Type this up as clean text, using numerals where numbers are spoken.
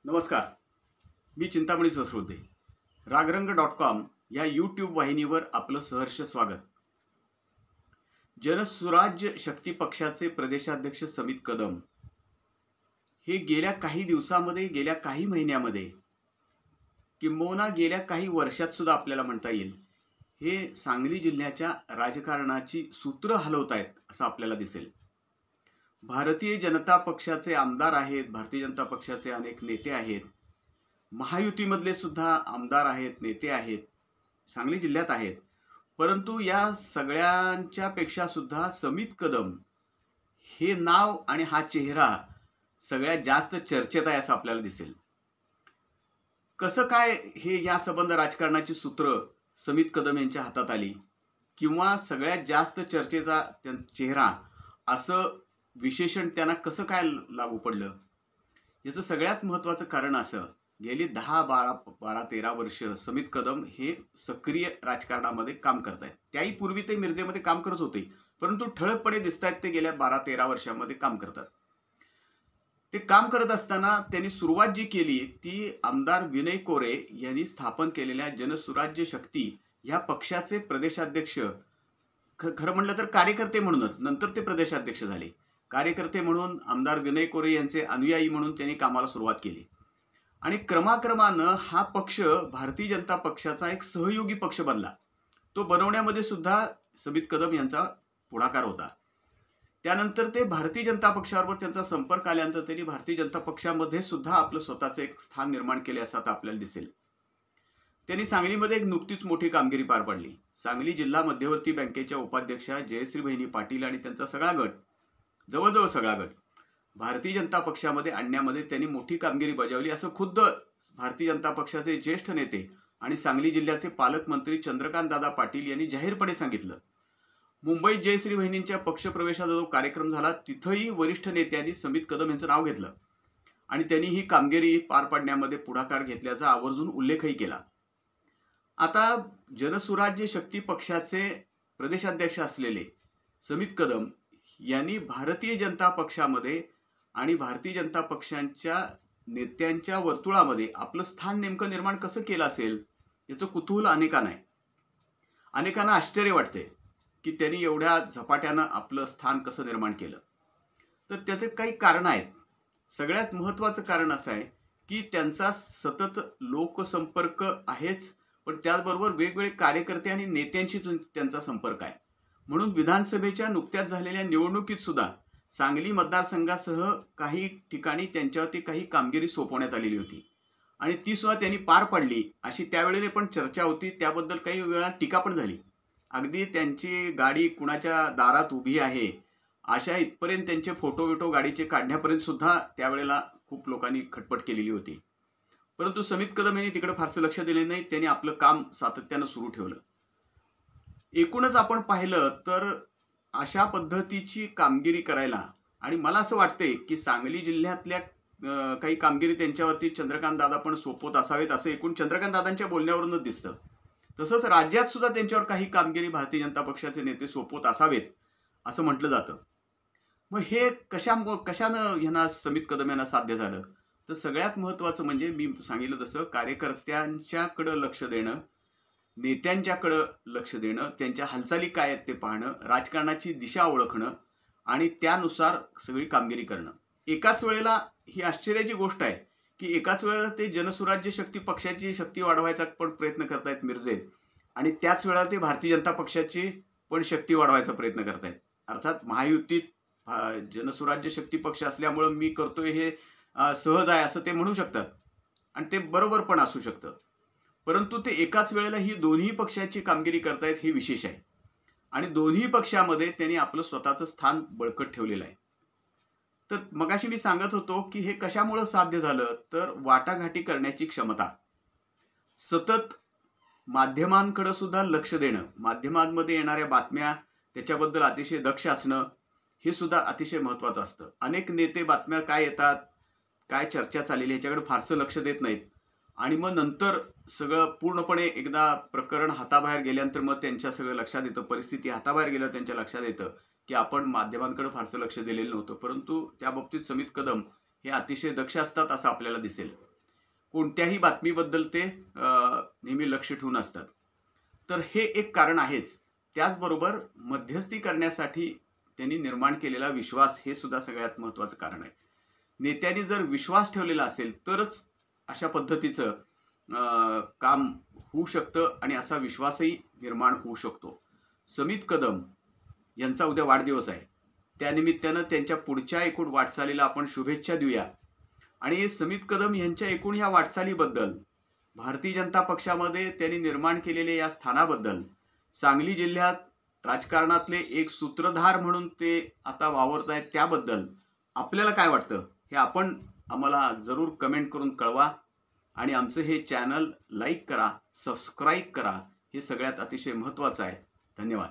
नमस्कार. मी चिंतामणी सहस्रोते. रागरंग.com या यूट्यूब वाहिनीवर आपलं सहर्ष स्वागत. जनसुराज्य शक्ती पक्षाचे प्रदेशाध्यक्ष समित कदम हे गेल्या काही दिवसांमध्ये, गेल्या काही महिन्यामध्ये, किंबहुना गेल्या काही वर्षात सुद्धा आपल्याला म्हणता येईल, हे सांगली जिल्ह्याच्या राजकारणाची सूत्र हलवतायत असं आपल्याला दिसेल. भारतीय जनता पक्षाचे आमदार आहेत, भारतीय जनता पक्षाचे अनेक नेते आहेत, महायुतीमधले सुद्धा आमदार आहेत, नेते आहेत, सांगली जिल्ह्यात आहेत. परंतु या सगळ्यांच्या पेक्षा सुद्धा समित कदम हे नाव आणि हा चेहरा सगळ्यात जास्त चर्चेत आहे असं आपल्याला दिसेल. कसं काय हे या संबंध राजकारणाची सूत्र समित कदम यांच्या हातात आली, किंवा सगळ्यात जास्त चर्चेचा चेहरा असं विशेषण त्यांना कसं काय लागू पडलं, याचं सगळ्यात महत्त्वाचं कारण असं, गेली 10-12-13 वर्ष समित कदम हे सक्रिय राजकारणामध्ये काम करत आहेत. त्याही पूर्वी ते मिरजेमध्ये काम करत होते, परंतु ठळकपणे दिसत आहेत ते गेल्या 12-13 वर्षांमध्ये काम करतात. ते काम करत असताना त्यांनी सुरुवात जी केली ती आमदार विनय कोरे यांनी स्थापन केलेल्या जनसुराज्य शक्ती या पक्षाचे प्रदेशाध्यक्ष, खरं म्हणलं तर कार्यकर्ते म्हणूनच, नंतर ते प्रदेशाध्यक्ष झाले. कार्यकर्ते म्हणून आमदार विनय कोरे यांचे अनुयायी म्हणून त्यांनी कामाला सुरुवात केली आणि क्रमाक्रमानं हा पक्ष भारतीय जनता पक्षाचा एक सहयोगी पक्ष बनला. तो बनवण्यामध्ये सुद्धा समित कदम यांचा पुढाकार होता. त्यानंतर ते भारतीय जनता पक्षाबरोबर त्यांचा संपर्क आल्यानंतर त्यांनी भारतीय जनता पक्षामध्ये सुद्धा आपलं स्वतःचं एक स्थान निर्माण केले असं आता आपल्याला दिसेल. त्यांनी सांगलीमध्ये एक नुकतीच मोठी कामगिरी पार पाडली. सांगली जिल्हा मध्यवर्ती बँकेच्या उपाध्यक्षा जयश्री बहिणी पाटील आणि त्यांचा सगळा गट, जवळजवळ सगळा गट, भारतीय जनता पक्षामध्ये आणण्यामध्ये त्यांनी मोठी कामगिरी बजावली असं खुद्द भारतीय जनता पक्षाचे ज्येष्ठ नेते आणि सांगली जिल्ह्याचे पालकमंत्री चंद्रकांत दादा पाटील यांनी जाहीरपणे सांगितलं. मुंबईत जयश्री बहिणींच्या पक्षप्रवेशाचा जो कार्यक्रम झाला तिथंही वरिष्ठ नेत्यांनी समित कदम यांचं नाव घेतलं आणि त्यांनी ही कामगिरी पार पाडण्यामध्ये पुढाकार घेतल्याचा आवर्जून उल्लेखही केला. आता जनसुराज्य शक्ती पक्षाचे प्रदेशाध्यक्ष असलेले समित कदम यांनी भारतीय जनता पक्षामध्ये आणि भारतीय जनता पक्षांच्या नेत्यांच्या वर्तुळामध्ये आपलं स्थान नेमकं निर्माण कसं केलं असेल याचं कुतूहल अनेकांना आहे. अनेकांना आश्चर्य वाटते की त्यांनी एवढ्या झपाट्यानं आपलं स्थान कसं निर्माण केलं. तर त्याचे काही कारणं आहेत. सगळ्यात महत्त्वाचं कारण असं आहे की त्यांचा सतत लोकसंपर्क आहेच, पण त्याचबरोबर वेगवेगळे कार्यकर्ते आणि नेत्यांशी त्यांचा संपर्क आहे. म्हणून विधानसभेच्या नुकत्याच झालेल्या निवडणुकीत सुद्धा सांगली मतदारसंघासह काही ठिकाणी त्यांच्यावरती काही कामगिरी सोपवण्यात आलेली होती आणि ती सुद्धा त्यांनी पार पाडली अशी त्यावेळेला पण चर्चा होती. त्याबद्दल काही वेळा टीका पण झाली. अगदी त्यांची गाडी कुणाच्या दारात उभी आहे अशा इथपर्यंत त्यांचे फोटो गाडीचे काढण्यापर्यंत सुद्धा त्यावेळेला खूप लोकांनी खटपट केलेली होती. परंतु समित कदम यांनी तिकडे फारसं लक्ष दिले नाही. त्यांनी आपलं काम सातत्यानं सुरू ठेवलं. एकूणच आपण पाहिलं तर अशा पद्धतीची कामगिरी करायला, आणि मला असं वाटते की सांगली जिल्ह्यातल्या काही कामगिरी त्यांच्यावरती चंद्रकांत दादा पण सोपवत असावेत असं एकूण चंद्रकांत दादांच्या बोलण्यावरूनच दिसतं. तसंच राज्यात सुद्धा त्यांच्यावर काही कामगिरी भारतीय जनता पक्षाचे नेते सोपवत असावेत असं म्हटलं जातं. मग हे कशानं ह्यांना समित कदम यांना साध्य झालं, तर सगळ्यात महत्त्वाचं म्हणजे मी सांगितलं तसं कार्यकर्त्यांच्याकडं लक्ष देणं, नेत्यांच्याकडं लक्ष देणं, त्यांच्या हालचाली काय आहेत ते पाहणं, राजकारणाची दिशा ओळखणं आणि त्यानुसार सगळी कामगिरी करणं. एकाच वेळेला ही आश्चर्याची गोष्ट आहे की एकाच वेळेला ते जनसुराज्य शक्ती पक्षाची शक्ती वाढवायचा पण प्रयत्न करतायत मिरजेत, आणि त्याच वेळेला ते भारतीय जनता पक्षाची पण शक्ती वाढवायचा प्रयत्न करतायत. अर्थात महायुतीत जनसुराज्य शक्ती पक्ष असल्यामुळं मी करतोय हे सहज आहे असं ते म्हणू शकतात आणि ते बरोबर पण असू शकतं. परंतु ते एकाच वेळेला ही दोन्ही पक्षाची कामगिरी करतायत हे विशेष आहे आणि दोन्ही पक्षामध्ये त्यांनी आपलं स्वतःचं स्थान बळकट ठेवलेलं आहे. तर मगाशी मी सांगत होतो की हे कशामुळे साध्य झालं, तर वाटाघाटी करण्याची क्षमता, सतत माध्यमांकडे सुद्धा लक्ष देणं, माध्यमांमध्ये येणाऱ्या बातम्या त्याच्याबद्दल अतिशय दक्ष असणं हे सुद्धा अतिशय महत्त्वाचं असतं. अनेक नेते बातम्या काय येतात, काय चर्चा चाललेली याच्याकडे फारसं लक्ष देत नाहीत आणि मग नंतर सगळं पूर्णपणे एकदा प्रकरण हाताबाहेर गेल्यानंतर मग त्यांच्या सगळं लक्षात येतं, परिस्थिती हाताबाहेर गेल्यावर त्यांच्या लक्षात येतं की आपण माध्यमांकडे फारसं लक्ष दिलेलं नव्हतं. परंतु त्या बाबतीत समित कदम हे अतिशय दक्ष असतात असं आपल्याला दिसेल. कोणत्याही बातमीबद्दल ते नेहमी लक्ष ठेवून असतात. तर हे एक कारण आहेच. त्याचबरोबर मध्यस्थी करण्यासाठी त्यांनी निर्माण केलेला विश्वास हे सुद्धा सगळ्यात महत्त्वाचं कारण आहे. नेत्यांनी जर विश्वास ठेवलेला असेल तरच अशा पद्धतीचं काम होऊ शकतं आणि असा विश्वासही निर्माण होऊ शकतो. समित कदम यांचा उद्या वाढदिवस आहे. त्यानिमित्तानं त्यांच्या पुढच्या एकूण वाटचालीला आपण शुभेच्छा देऊया. आणि समित कदम यांच्या एकूण ह्या वाटचालीबद्दल, भारतीय जनता पक्षामध्ये त्यांनी निर्माण केलेल्या या स्थानाबद्दल, सांगली जिल्ह्यात राजकारणातले एक सूत्रधार म्हणून ते आता वावरत आहेत त्याबद्दल आपल्याला काय वाटतं हे आपण आम्हाला जरूर कमेंट करून कळवा. आणि आमचं हे चॅनल लाईक करा, सबस्क्राईब करा. हे सगळ्यात अतिशय महत्त्वाचं आहे. धन्यवाद.